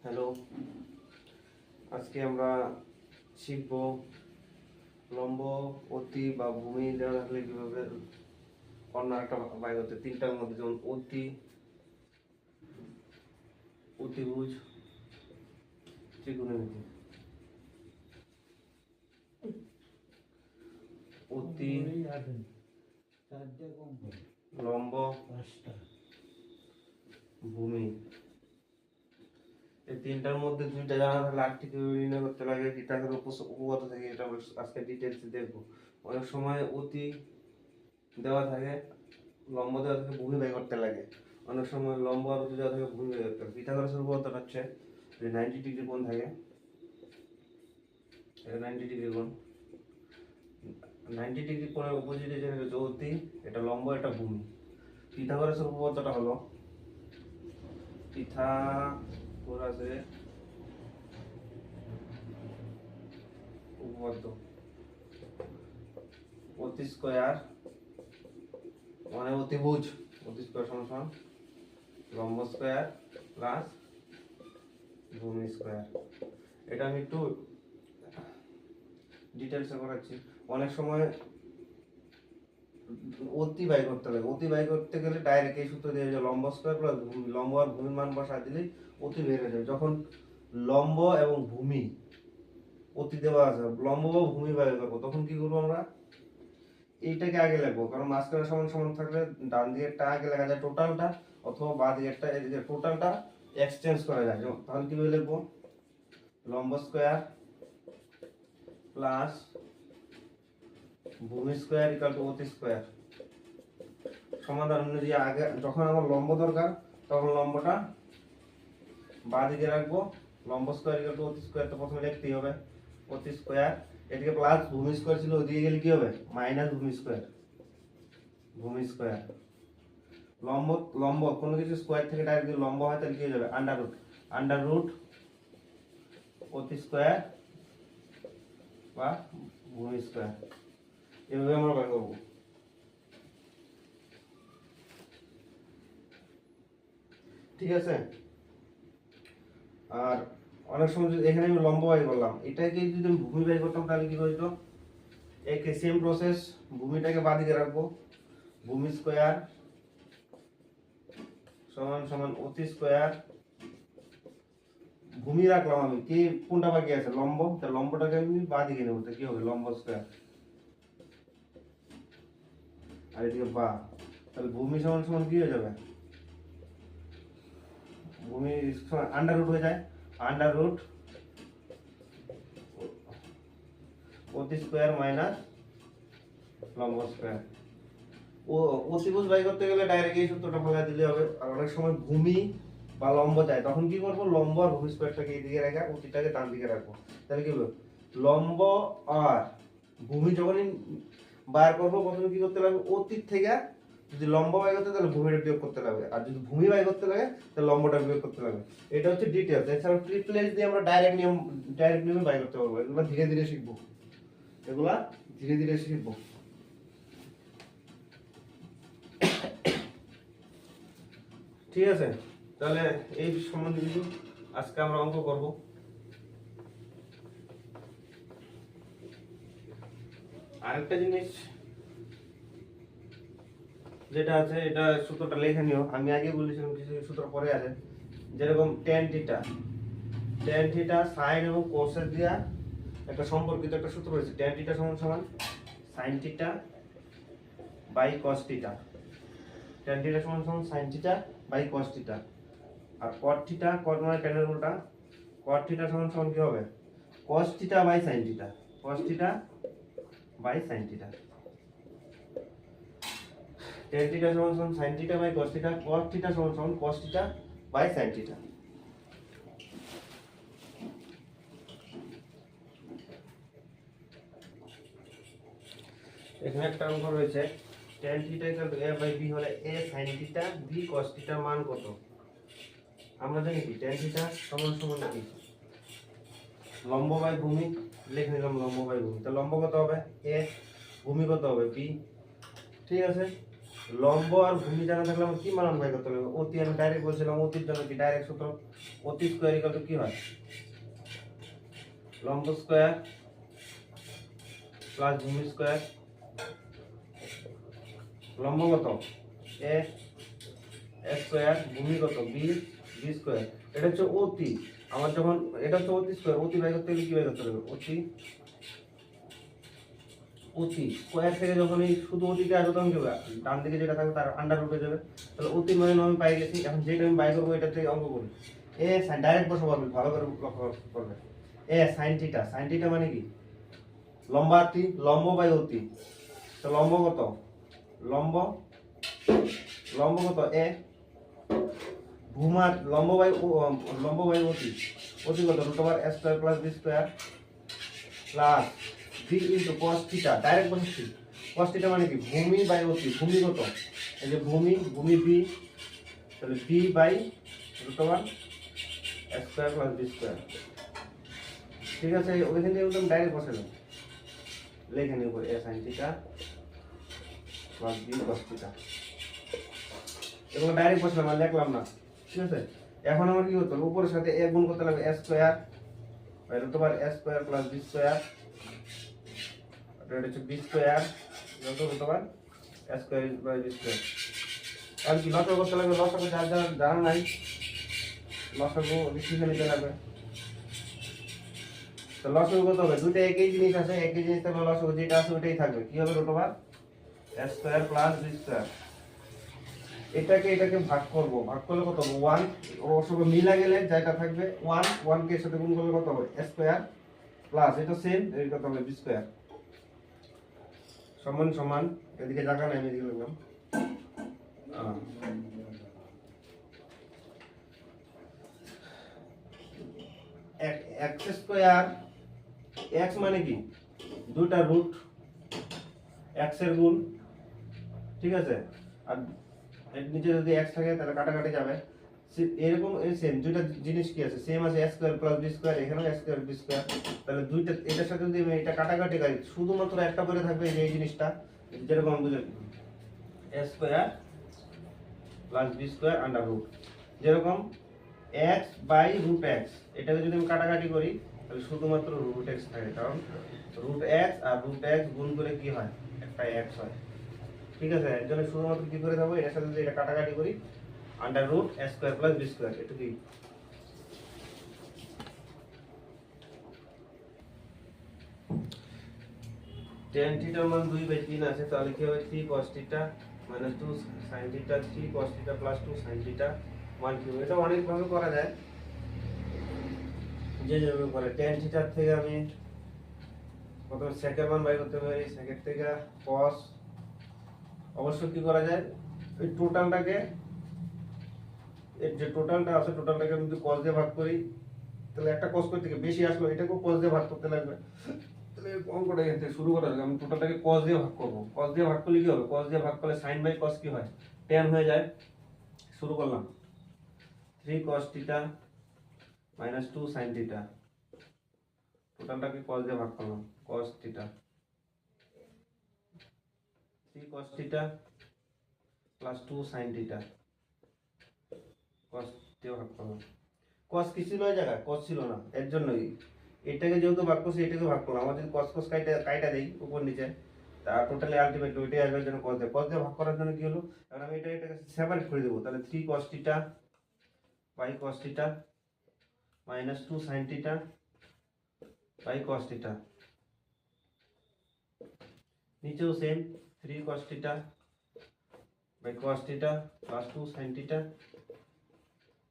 Hello, আজকে আমরা শিখব লম্ব, অতি বা ভূমি দেওয়া থাকলে কিভাবে অন্য একটা বাই করতে। তিনটার মধ্যে যেমন অতি, অতিভুজ, ত্রিকোণমিতি। অতি, লম্ব, ভূমি, এই তিনটার মধ্যে দুইটা জানা থাকলে আটটি কিভাবে নির্ণয় করতে লাগে, কিতাবের উপগত থেকে, এটা আমরা আজকে ডিটেলসে দেখবো। অনেক সময় অতি দেওয়া থাকে, লম্ব দেওয়া থাকে, ভূমি বাই করতে লাগে। অনেক সময় লম্ব আর অতি দেওয়া থাকে, ভূমি বাই করতে লাগে। পিথাগোরাসের উপপাদ্য হচ্ছে যে 90 ডিগ্রি কোণ থাকে, 90 ডিগ্রি কোণ, 90 ডিগ্রি কোণের অপোজিটে যেটা হচ্ছে অতি, এটা লম্ব, এটা ভূমি। পিথাগোরাসের উপপাদ্যটা হলো পিথাগোরাসের উপপাদ্য অতি স্কয়ার মানে অতিভুজ, অতি স্কয়ার সমান সমান লম্ব স্কয়ার প্লাস ভূমি স্কয়ার। এটা আমি একটু ডিটেলসে করাচ্ছি। অনেক সময় অতি বাই করতে লাগে, অতি বাই করতে গেলে ডাইরেক্ট এই সূত্র দিয়ে লম্ব স্কয়ার প্লাস ভূমি, লম্ব আর ভূমির মান বসা দিলেই অতি বের হয়ে যাবে। যখন লম্ব এবং ভূমি অতি দেওয়া আছে, লম্ব বা ভূমি বাই করবো, তখন কি করবো আমরা, এইটাকে আগে লিখবো, কারণ মাঝখানে সমান সমান থাকলে ডান দিকেরটা আগে লেখা যায় টোটালটা, অথবা বাঁ দিকেরটা এদিকে টোটালটা এক্সচেঞ্জ করা যায়। তাহলে কিভাবে লিখবো, লম্ব স্কয়ার প্লাস ভূমি স্কয়ার ইকুয়াল টু অতি স্কয়ার। সমাধান অনুযায়ী আগে যখন আমার লম্ব দরকার তখন লম্বটা বাঁ দিকে রাখবো, লম্ব স্কয়ার ইকুয়াল টু অতি স্কয়ার, তো প্রথমে লিখতেই হবে অতি স্কয়ার, এদিকে প্লাস ভূমি স্কয়ার ছিল, ওদিকে গেলে কি হবে মাইনাস ভূমি স্কয়ার, ভূমি স্কয়ার। লম্ব লম্ব কোনো কিছু স্কয়ার থেকে ডাইরেক্ট যদি লম্ব হয় তাহলে কি হয়ে যাবে আন্ডার রুট, আন্ডার রুট অতি স্কয়ার বা ভূমি স্কয়ার। এভাবে আমরা বের করব। ঠিক আছে। আর অনেক সময় যদি এখানে আমি লম্ব বাই করলাম, এটাকে যদি আমি ভূমি বাই করতাম তাহলে কি হইতো, একই সেম প্রসেস, ভূমিটাকে বাঁদিকে রাখবো, ভূমি স্কয়ার সমান সমান অতি স্কয়ার, ভূমি রাখলাম আমি, কি কোনটা বাকি আছে লম্ব, তাহলে লম্বটাকে আমি বাঁদিকে নেব, তো কি হবে লম্ব স্কয়ার, আর এদিকে বা, তাহলে ভূমি সমান সমান কি হয়ে যাবে, ভূমি আন্ডার রুট হয়ে যায়, আন্ডার রুট অতি স্কয়ার মাইনাস লম্ব স্কয়ার। ও অতিভুজ বাই করতে গেলে ডাইরেক্ট এই সূত্রটা ফেলা দিলে হবে। আর অনেক সময় ভূমি বা লম্ব চাই, তখন কি করব, লম্ব আর ভূমি স্কয়ারটাকে এইদিকে রাখা, অতিটাকে ডান দিকে রাখবো। তাহলে কি হবে, লম্ব আর ভূমি যখনই বার করবো প্রথমে কি করতে লাগবে, অতীত থেকে যদি লম্ব বাই করতে তাহলে ভূমিটা বিয়োগ করতে লাগবে, আর যদি ভূমি বাই করতে লাগে তাহলে লম্বটা বিয়োগ করতে লাগবে। এটা হচ্ছে ডিটেইলস। এছাড়া ট্রিপলেস দিয়ে আমরা ডাইরেক্ট নিয়মে বাই করতে পারবো। এগুলো ধীরে ধীরে শিখবো, এগুলা ধীরে ধীরে শিখবো। ঠিক আছে, তাহলে এই সম্বন্ধে কিছু আজকে আমরা অঙ্ক করব। আরেকটা জিনিস যেটা আছে, এটা সূত্রটা লিখে নিও, আমি আগে বলেছিলাম কিছু সূত্র পরে আছে, যেরকম tan theta, tan theta sin এবং cos এর দিয়া একটা সম্পর্কিত একটা সূত্র রয়েছে, tan থিটা সমান সমান sin theta by cos theta, tan theta সমান সমান sin theta by cos theta. আর cot থিটা, cot মানে tan এর উল্টা, cot থিটা সমান সমান কি হবে cos theta by sin theta, cos theta by sin theta. tan theta সমান সমান sin theta by cos theta, cot theta সমান সমান cos theta by sin theta. এখানে একটা অঙ্ক রয়েছে, tan theta equal to a by b হলে a sin theta b cos থিটার মান কত। আমরা জানি কি tan থিটা সমান সমান কি লম্ব বাই ভূমি, লিখে নিলাম লম্ব বাই ভূমি, তো লম্ব কত হবে a, ভূমি কত হবে b। ঠিক আছে, লম্ব আর ভূমি জানা থাকলে আমার কি মান বাই করতে হবে? অতি আমি ডাইরেক্ট বলছিলাম, অতির জন্য কি ডাইরেক্ট সূত্র অতি স্কয়ার ইকুয়াল টু কি হয়? লম্ব স্কয়ার প্লাস ভূমি স্কয়ার। লম্ব কত? এ স্কয়ার, ভূমি কত? B square. এটা হচ্ছে অতি। আমার যখন এটা হচ্ছে অতি স্কয়ার, অতি বাই করতে গেলে কি বাই করতে হবে? অতি স্কয়ার থেকে যখন এই শুধু অতিতে আসবে তখন কি হবে? ডান দিকে যেটা থাকবে তার আন্ডার রুটে যাবে। তাহলে অতি মানে আমি পাই গেছি। এখন যেটা আমি বাই করবো এটা থেকে অঙ্ক করি। এ সাইন ডাইরেক্ট বসাবো, আপনি ভালো করে লক্ষ্য করবেন। এ সাইন থিটা, সাইন থিটা মানে কি? লম্বাতি, লম্ব বাই অতি। তো লম্ব কত? লম্ব লম্ব কত? এ ভূমার লম্ব বাই অতি। অতি কত? Root over A square plus B square plus B into cos theta. Direct বসাচ্ছি। কস থিটা মানে কি? ভূমি বাই অতি। ভূমি কত? এই যে ভূমি বি, তাহলে B by root over A square plus B square. ঠিক আছে, ওইখান থেকে একদম ডাইরেক্ট বসালাম, লেখে নিব A sine theta plus B cos theta. এগুলো ডাইরেক্ট বসালাম, আর লিখলাম না। ঠিক আছে, এখন আমার কি করতে হবে? উপরের সাথে এ গুণ করতে লাগবে A square by root over A square plus B square. এটা হচ্ছে B square root over A square by B square. আর কি লসাগু করতে লাগবে? লসাগু যার যার জানা নাই, লসাগু লিখে নিতে লাগবে। তো লসাগু কত হবে? দুটো একই জিনিস আছে, একই জিনিস থাকলে লসাগু যেটা আছে ওইটাই থাকবে। কি হবে? Root over A square plus B square. এটাকে ভাগ করব, ভাগ করলে কত হবে? 1। ওর সঙ্গে মিলা গেলে যেটা থাকবে 1, 1 কে এর সাথে গুণ করলে কত হবে? এ স্কয়ার প্লাস এটা সেম, এর কত হবে? বি স্কয়ার সমান সমান। এদিকে জায়গা নাই, আমি এদিকে লিখলাম এক্স স্কয়ার। এক্স মানে কি? দুটা রুট এক্স এর গুণ। ঠিক আছে, আর এর নিচে যদি এক্স থাকে তাহলে কাটাকাটি যাবে। এরকম সেম দুইটা জিনিস কি আছে? সেম আছে, এ স্কয়ার প্লাস বি স্কয়ার, এখানেও এ স্কয়ার বি স্কয়ার। তাহলে দুইটা এটার সাথে যদি আমি এটা কাটাকাটি করি, শুধুমাত্র একটা করে থাকবে এই জিনিসটা, যেরকম আমি বুঝে A square plus B square under root, যেরকম এক্স বাই রুট এক্স। এটাকে যদি আমি কাটাকাটি করি তাহলে শুধুমাত্র রুট এক্স থাকে, কারণ রুট এক্স আর রুট এক্স গুণ করে কি হয়? একটা এক্স হয়। ঠিক আছে, এর জন্য শুধুমাত্র কি করে থাকবো? এটার সাথে যদি এটা কাটাকাটি করি, আন্ডার রুট এ স্কয়ার প্লাস বি স্কয়ার। এটা কি tan থিটার মান 2/3 আছে, তাহলে কি হবে? 3 cos theta - 2 sin theta, 3 cos theta plus 2 sin theta 1 cube. এটা অনেক ভাবে করা যায়, যে যেভাবে করে। tan থিটার থেকে আমি প্রথমে সেকের মান বাই করতে পারি, সেকের থেকে cos। অবশ্য কি করা যায়? এই টোটালটাকে, এর যে টোটালটা আছে টোটালটাকে আমি যদি cos দিয়ে ভাগ করি, তাহলে একটা cos করতে গিয়ে বেশি আসলো, এটাকেও cos দিয়ে ভাগ করতে লাগবে। তাহলে অঙ্কটা এখান থেকে শুরু করা যাক। আমি টোটালটাকে cos দিয়ে ভাগ করব। cos দিয়ে ভাগ করলে কি হবে? cos দিয়ে ভাগ করলে sin বাই cos কি হয়? tan হয়ে যায়। শুরু করলাম, 3 cos থিটা - 2 sin থিটা। টোটালটাকে cos দিয়ে ভাগ করলাম, cos theta. 3 cos theta plus 2 sin theta, cos দিয়ে ভাগ করলাম। cos কি ছিল এই জায়গায়? cos ছিল না, এর জন্যই এটাকে যেহেতু ভাগ করছি এটাকে ভাগ করলাম। আমার যদি cos cos কাইটা দেই উপর নিচে, তা টোটালি আলটিমেটলি ওইটাই আসবে। এর জন্য cos দিয়ে ভাগ করার জন্য কি হলো? এখন আমি এটাকে সেপারেট করে দেবো। তাহলে 3 cos theta by cos theta - 2 sin theta by cos theta. নিচেও same, 3 cos theta by cos theta plus 2 sin theta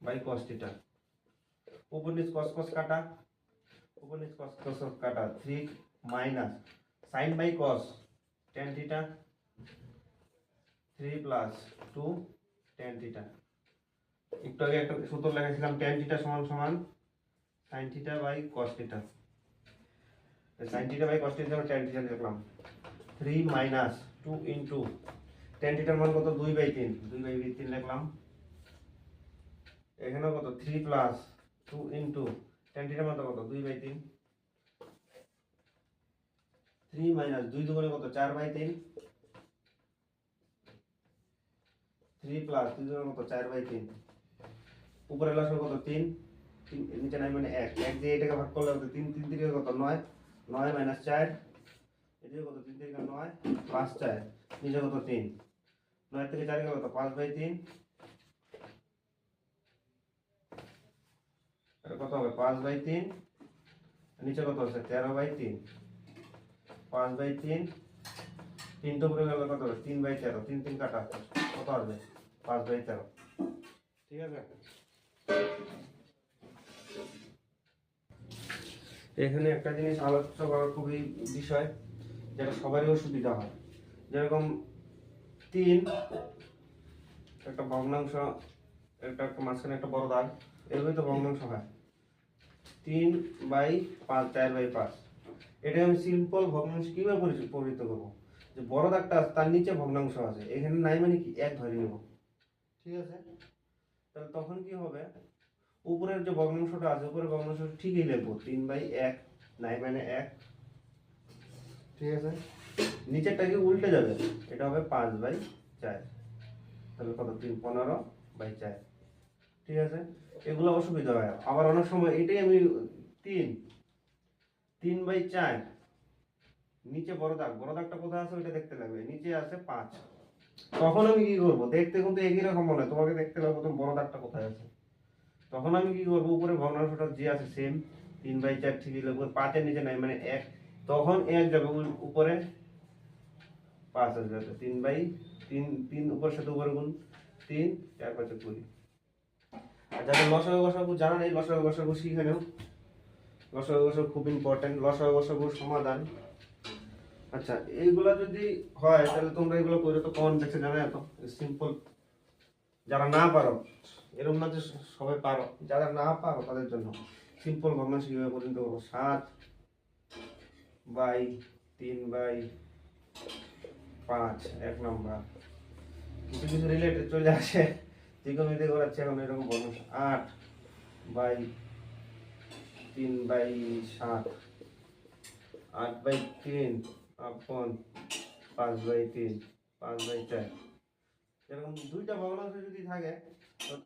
by cos theta. উপর নিচ cos cos কাটা, উপর নিচ cos cos কাটা, 3 minus sin by cos tan theta 3 plus 2 tan theta. একটু আগে একটা সূত্র লিখেছিলাম, tan থিটা সমান সমান sin theta by cos theta. sin theta by cos theta tan theta লিখলাম, 3 মাইনাস 2 ইনটু tan থিটার মান কত? 2/3, 2/3 লিখলাম। এখানেও কত? 3 প্লাস 2 ইনটু tan থিটার মান কত? 2/3। 3 মাইনাস 2 দুগুণে কত? 4/3। 3 প্লাস 3 কত 4/3, উপরে লসাগু কত 3, নিচে নাই মানে 1, 1 দিয়ে এটাকে ভাগ করলে কত 3, 3 থেকে কত 9, 9 - 4, এদিকে কত 3 থেকে 9 প্লাস 4, নিচে কত 3, 9 থেকে 4 গেল কত 5/3, এটা কত হবে 5/3, নিচে কত আছে 13/3, 5/3, 3 তো উপরে গেল কত হবে 3/13, 3 3 কাটা কত আসবে 5/13, ঠিক আছে। এখানে একটা জিনিস আলোচনা করার খুবই বিষয়, যেটা সবারই অসুবিধা হয়, যেরকম 3 একটা ভগ্নাংশ, একটা মাঝখানে একটা বড় দাগ, এভাবেই তো ভগ্নাংশ হয় 3/5, 4/5, এটা আমি সিম্পল ভগ্নাংশ কিভাবে পরিচিত করবো, যে বড় দাগটা আছে তার নিচে ভগ্নাংশ আছে, এখানে নাই মানে কি 1 ধরে নেব, ঠিক আছে। তাহলে তখন কি হবে, উপরের যে ভগ্নাংশটা আছে উপরের ভগ্নাংশ ঠিকই লিখবো 3/1, নাই মানে 1, ঠিক আছে। নিচেরটা কি উল্টে যাবে, এটা হবে 5/4, তাহলে কত 3 15/4, ঠিক আছে। এগুলো অসুবিধা হয়, আবার অনেক সময় এটাই আমি 3/4, নিচে বড় দাগ, বড় দাগটা কোথায় আছে ওইটা দেখতে লাগবে, নিচে আছে 5, তখন আমি কি করব, দেখতে কিন্তু একই রকম মনে হয়, তোমাকে দেখতে লাগবে প্রথম বড় দাগটা কোথায় আছে, তখন আমি কি করব, উপরে ভগ্নাংশটা যে আছে সেম 3/4 ঠিকই লিখবো, 5 এর নিচে নাই মানে 1, তখন 1 যাবে উপরে, 5 আসবে, 3/3, 3 উপরের সাথে উপরে গুণ 3, 4 5 20। আর যাদের লসাগু গসাগু জানা নেই, লসাগু গসাগু শিখে নেও, লসাগু গসাগু খুব ইম্পর্টেন্ট, লসাগু গসাগু সমাধান। আচ্ছা এইগুলা যদি হয় তাহলে তোমরা এগুলো করে তো কমন দেখছে জানা, এত সিম্পল, যারা না পারো, এরকম না যে সবাই পারো, যারা না পারো তাদের জন্য সিম্পল ভগ্নাংশ কিভাবে পর্যন্ত করবো, 7/3/5 1 নম্বর, কিছু কিছু রিলেটেড চলে আসে, ত্রিকোণমিতি করাচ্ছে এখন এরকম ভগ্নাংশ, 8/3/7, 8/3 আপন 5/3, 5/4, এরকম দুইটা ভগ্নাংশ যদি থাকে